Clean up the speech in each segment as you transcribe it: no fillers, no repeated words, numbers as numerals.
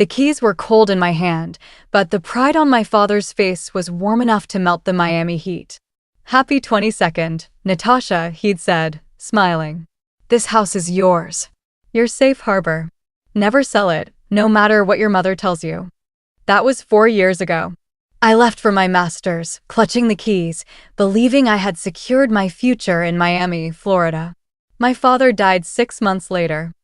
The keys were cold in my hand, but the pride on my father's face was warm enough to melt the Miami heat. "Happy 22nd, Natasha," he'd said, smiling. "This house is yours. Your safe harbor. Never sell it, no matter what your mother tells you." That was 4 years ago. I left for my master's, clutching the keys, believing I had secured my future in Miami, Florida. My father died 6 months later.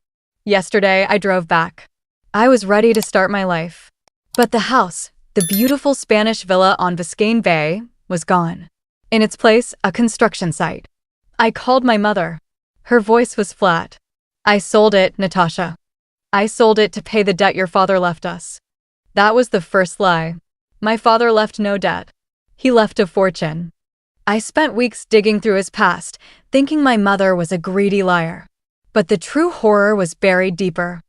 Yesterday, I drove back. I was ready to start my life. But the house, the beautiful Spanish villa on Biscayne Bay, was gone. In its place, a construction site. I called my mother. Her voice was flat. "I sold it, Natasha. I sold it to pay the debt your father left us." That was the first lie. My father left no debt. He left a fortune. I spent weeks digging through his past, thinking my mother was a greedy liar. But the true horror was buried deeper.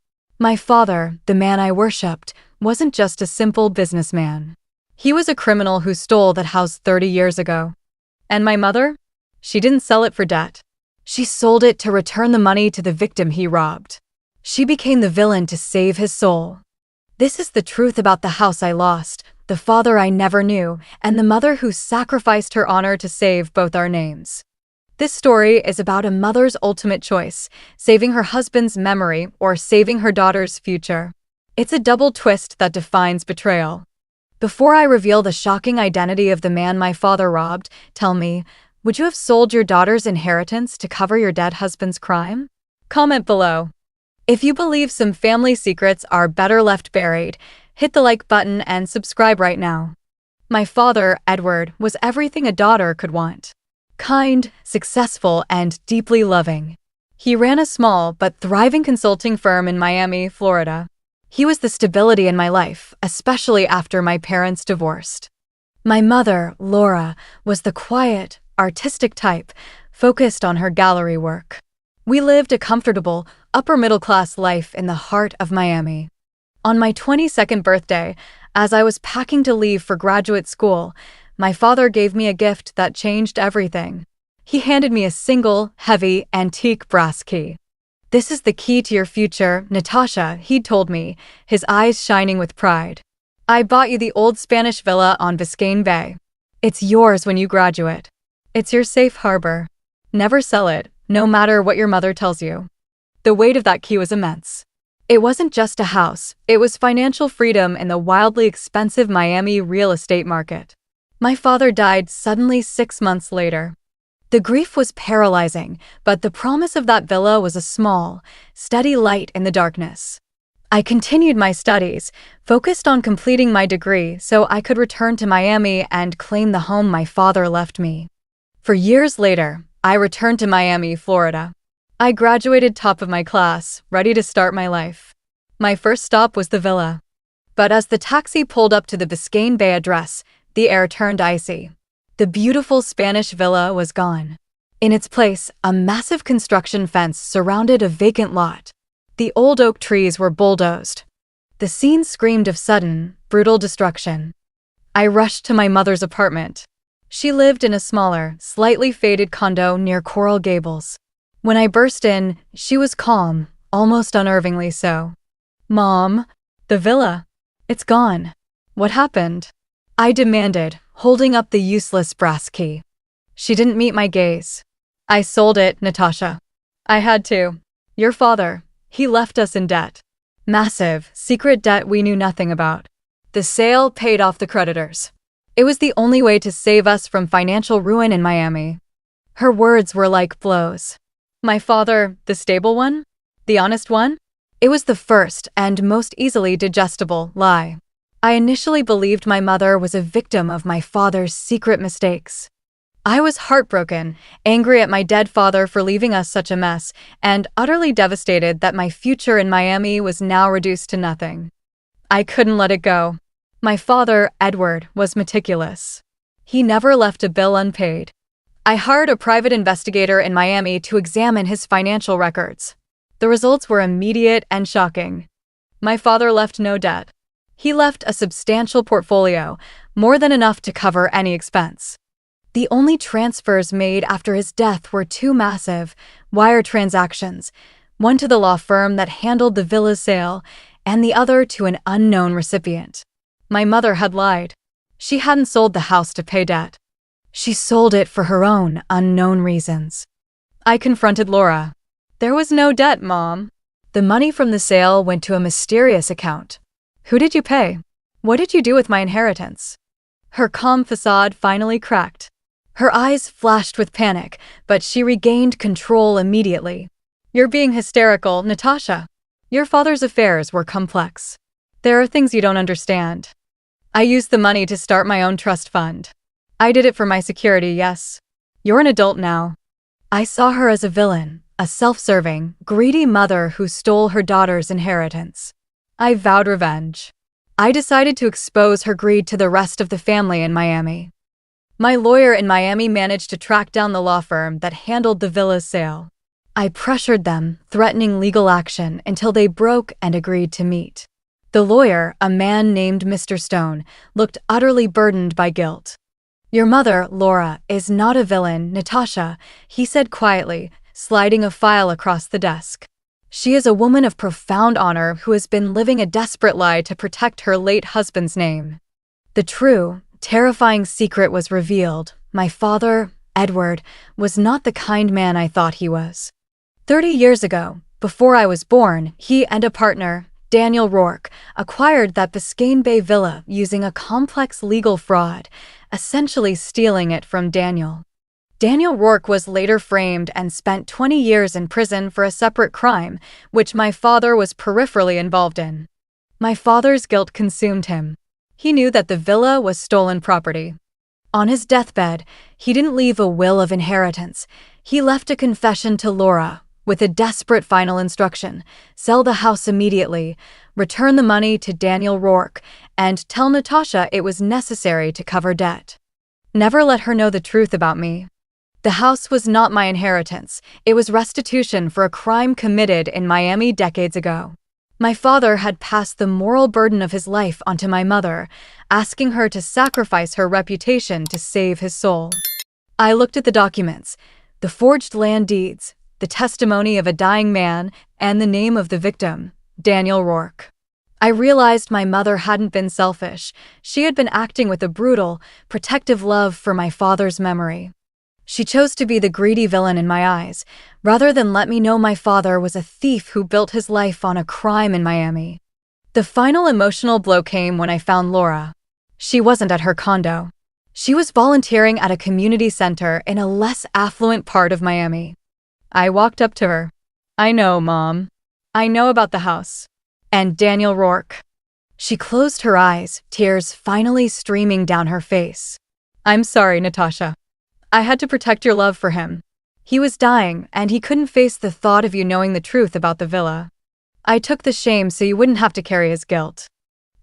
My father, the man I worshipped, wasn't just a simple businessman. He was a criminal who stole that house 30 years ago. And my mother? She didn't sell it for debt. She sold it to return the money to the victim he robbed. She became the villain to save his soul. This is the truth about the house I lost, the father I never knew, and the mother who sacrificed her honor to save both our names. This story is about a mother's ultimate choice, saving her husband's memory or saving her daughter's future. It's a double twist that defines betrayal. Before I reveal the shocking identity of the man my father robbed, tell me, would you have sold your daughter's inheritance to cover your dead husband's crime? Comment below. If you believe some family secrets are better left buried, hit the like button and subscribe right now. My father, Edward, was everything a daughter could want. Kind, successful, and deeply loving. He ran a small but thriving consulting firm in Miami, Florida. He was the stability in my life, especially after my parents divorced. My mother, Laura, was the quiet, artistic type, focused on her gallery work. We lived a comfortable, upper-middle-class life in the heart of Miami. On my 22nd birthday, as I was packing to leave for graduate school, my father gave me a gift that changed everything. He handed me a single, heavy, antique brass key. "This is the key to your future, Natasha," he'd told me, his eyes shining with pride. "I bought you the old Spanish villa on Biscayne Bay. It's yours when you graduate. It's your safe harbor. Never sell it, no matter what your mother tells you." The weight of that key was immense. It wasn't just a house, it was financial freedom in the wildly expensive Miami real estate market. My father died suddenly 6 months later. The grief was paralyzing, but the promise of that villa was a small, steady light in the darkness. I continued my studies, focused on completing my degree so I could return to Miami and claim the home my father left me. For years later, I returned to Miami, Florida. I graduated top of my class, ready to start my life. My first stop was the villa. But as the taxi pulled up to the Biscayne Bay address, the air turned icy. The beautiful Spanish villa was gone. In its place, a massive construction fence surrounded a vacant lot. The old oak trees were bulldozed. The scene screamed of sudden, brutal destruction. I rushed to my mother's apartment. She lived in a smaller, slightly faded condo near Coral Gables. When I burst in, she was calm, almost unnervingly so. "Mom, the villa. It's gone. What happened?" I demanded, holding up the useless brass key. She didn't meet my gaze. "I sold it, Natasha. I had to. Your father, he left us in debt. Massive, secret debt we knew nothing about. The sale paid off the creditors. It was the only way to save us from financial ruin in Miami." Her words were like blows. My father, the stable one? The honest one? It was the first and most easily digestible lie. I initially believed my mother was a victim of my father's secret mistakes. I was heartbroken, angry at my dead father for leaving us such a mess, and utterly devastated that my future in Miami was now reduced to nothing. I couldn't let it go. My father, Edward, was meticulous. He never left a bill unpaid. I hired a private investigator in Miami to examine his financial records. The results were immediate and shocking. My father left no debt. He left a substantial portfolio, more than enough to cover any expense. The only transfers made after his death were 2 massive, wire transactions, one to the law firm that handled the villa's sale, and the other to an unknown recipient. My mother had lied. She hadn't sold the house to pay debt. She sold it for her own unknown reasons. I confronted Laura. There was no debt, Mom. The money from the sale went to a mysterious account. Who did you pay? What did you do with my inheritance? Her calm facade finally cracked. Her eyes flashed with panic, but she regained control immediately. You're being hysterical, Natasha. Your father's affairs were complex. There are things you don't understand. I used the money to start my own trust fund. I did it for my security, yes. You're an adult now. I saw her as a villain, a self-serving, greedy mother who stole her daughter's inheritance. I vowed revenge. I decided to expose her greed to the rest of the family in Miami. My lawyer in Miami managed to track down the law firm that handled the villa's sale. I pressured them, threatening legal action until they broke and agreed to meet. The lawyer, a man named Mr. Stone, looked utterly burdened by guilt. Your mother, Laura, is not a villain, Natasha, he said quietly, sliding a file across the desk. She is a woman of profound honor who has been living a desperate lie to protect her late husband's name. The true, terrifying secret was revealed. My father, Edward, was not the kind man I thought he was. 30 years ago, before I was born, he and a partner, Daniel Rourke, acquired that Biscayne Bay villa using a complex legal fraud, essentially stealing it from Daniel. Daniel Rourke was later framed and spent 20 years in prison for a separate crime, which my father was peripherally involved in. My father's guilt consumed him. He knew that the villa was stolen property. On his deathbed, he didn't leave a will of inheritance. He left a confession to Laura, with a desperate final instruction: sell the house immediately, return the money to Daniel Rourke, and tell Natasha it was necessary to cover debt. Never let her know the truth about me. The house was not my inheritance. It was restitution for a crime committed in Miami decades ago. My father had passed the moral burden of his life onto my mother, asking her to sacrifice her reputation to save his soul. I looked at the documents, the forged land deeds, the testimony of a dying man, and the name of the victim, Daniel Rourke. I realized my mother hadn't been selfish. She had been acting with a brutal, protective love for my father's memory. She chose to be the greedy villain in my eyes, rather than let me know my father was a thief who built his life on a crime in Miami. The final emotional blow came when I found Laura. She wasn't at her condo. She was volunteering at a community center in a less affluent part of Miami. I walked up to her. I know, Mom. I know about the house. And Daniel Rourke. She closed her eyes, tears finally streaming down her face. I'm sorry, Natasha. I had to protect your love for him. He was dying, and he couldn't face the thought of you knowing the truth about the villa. I took the shame so you wouldn't have to carry his guilt.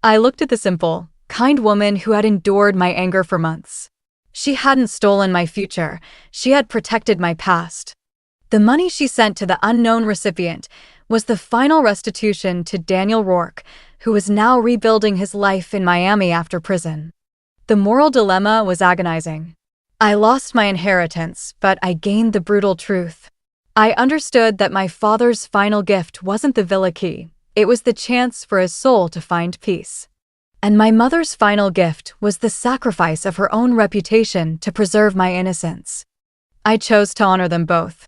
I looked at the simple, kind woman who had endured my anger for months. She hadn't stolen my future. She had protected my past. The money she sent to the unknown recipient was the final restitution to Daniel Rourke, who was now rebuilding his life in Miami after prison. The moral dilemma was agonizing. I lost my inheritance, but I gained the brutal truth. I understood that my father's final gift wasn't the villa key. It was the chance for his soul to find peace. And my mother's final gift was the sacrifice of her own reputation to preserve my innocence. I chose to honor them both.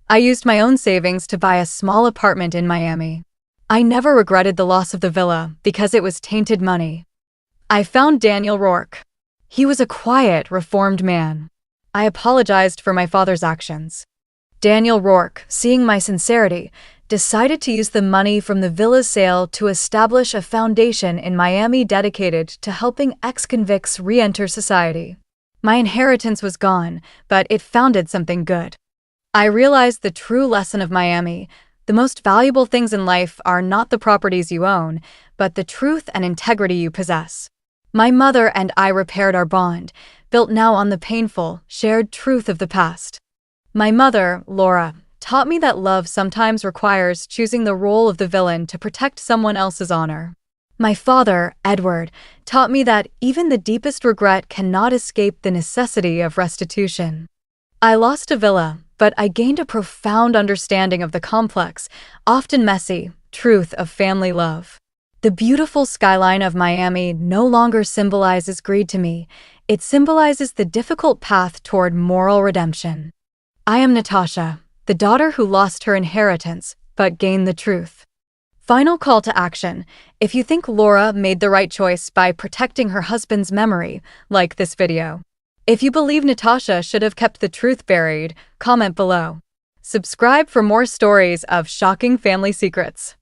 I used my own savings to buy a small apartment in Miami. I never regretted the loss of the villa because it was tainted money. I found Daniel Rourke. He was a quiet, reformed man. I apologized for my father's actions. Daniel Rourke, seeing my sincerity, decided to use the money from the villa's sale to establish a foundation in Miami dedicated to helping ex-convicts re-enter society. My inheritance was gone, but it founded something good. I realized the true lesson of Miami. The most valuable things in life are not the properties you own, but the truth and integrity you possess. My mother and I repaired our bond, built now on the painful, shared truth of the past. My mother, Laura, taught me that love sometimes requires choosing the role of the villain to protect someone else's honor. My father, Edward, taught me that even the deepest regret cannot escape the necessity of restitution. I lost a villa, but I gained a profound understanding of the complex, often messy, truth of family love. The beautiful skyline of Miami no longer symbolizes greed to me. It symbolizes the difficult path toward moral redemption. I am Natasha, the daughter who lost her inheritance but gained the truth. Final call to action. If you think Laura made the right choice by protecting her husband's memory, like this video. If you believe Natasha should have kept the truth buried, comment below. Subscribe for more stories of shocking family secrets.